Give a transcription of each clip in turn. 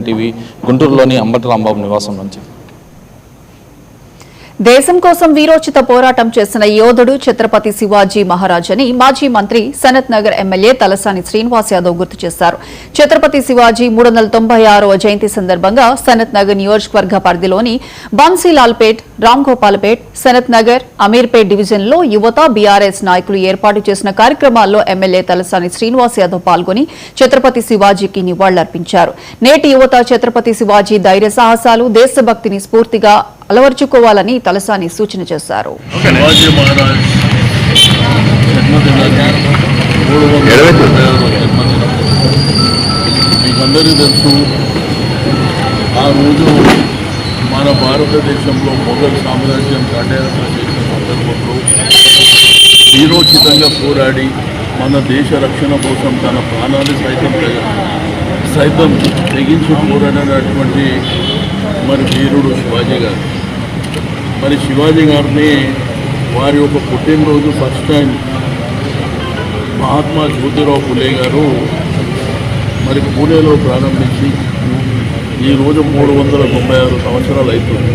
TV గుంటూరులోని అంబటి రాంబాబు నివాసం నుంచి దేశం కోసం వీరోచిత పోరాటం చేసిన యోధుడు ఛత్రపతి శివాజీ మహారాజ్ అని మాజీ మంత్రి సనత్ నగర్ ఎమ్మెల్యే తలసాని శ్రీనివాస్ యాదవ్ గుర్తు చేశారు. ఛత్రపతి శివాజీ 396వ జయంతి సందర్భంగా సనత్ నగర్ నియోజకవర్గ పరిధిలోని బన్సీలాల్పేట్, రామ్గోపాల్పేట్, సనత్ నగర్, అమీర్పేట్ డివిజన్లో యువత, బీఆర్ఎస్ నాయకులు ఏర్పాటు చేసిన కార్యక్రమాల్లో ఎమ్మెల్యే తలసాని శ్రీనివాస్ యాదవ్ పాల్గొని ఛత్రపతి శివాజీకి నివాళులర్పించారు. నేటి యువత ఛత్రపతి శివాజీ ధైర్య సాహసాలు, దేశభక్తిని స్ఫూర్తిగా అలవర్చుకోవాలని తలసాని సూచన చేశారు. మీకందరికీ తెలుసు, ఆ రోజు మన భారతదేశంలో మొఘల్ సామ్రాజ్యం కట్టేరణ చేసిన సందర్భంలో వీరోచితంగా పోరాడి మన దేశ రక్షణ కోసం తన ప్రాణాలు సైతం తెగించి పోరాడినటువంటి మరి వీరుడు శివాజీ గారు. మరి శివాజీ గారిని వారి యొక్క పుట్టినరోజు ఫస్ట్ టైం మహాత్మా జ్యోతిరావు ఫులే గారు మరి పూణేలో ప్రారంభించి ఈరోజు 396 సంవత్సరాలు అవుతుంది.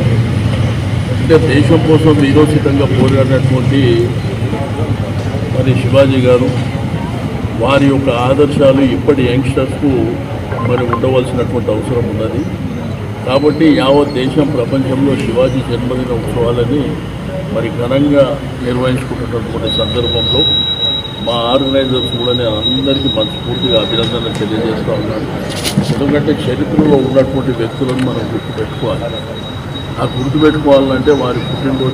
అంటే దేశం కోసం వీరోచితంగా పోరాడినటువంటి మరి శివాజీ గారు, వారి యొక్క ఆదర్శాలు ఇప్పటి యంగ్స్టర్స్కు మరి ఉండవలసినటువంటి అవసరం ఉన్నది. కాబట్టి యావత్ దేశం ప్రపంచంలో శివాజీ జన్మదిన ఉత్సవాలని మరి ఘనంగా నిర్వహించుకుంటున్నటువంటి సందర్భంలో మా ఆర్గనైజర్స్ కూడా నేను అందరికీ మనస్ఫూర్తిగా అభినందనలు తెలియజేస్తూ ఉన్నాను. ఎందుకంటే చరిత్రలో ఉన్నటువంటి వ్యక్తులను మనం గుర్తుపెట్టుకోవాలి. ఆ గుర్తుపెట్టుకోవాలంటే వారి పుట్టినరోజు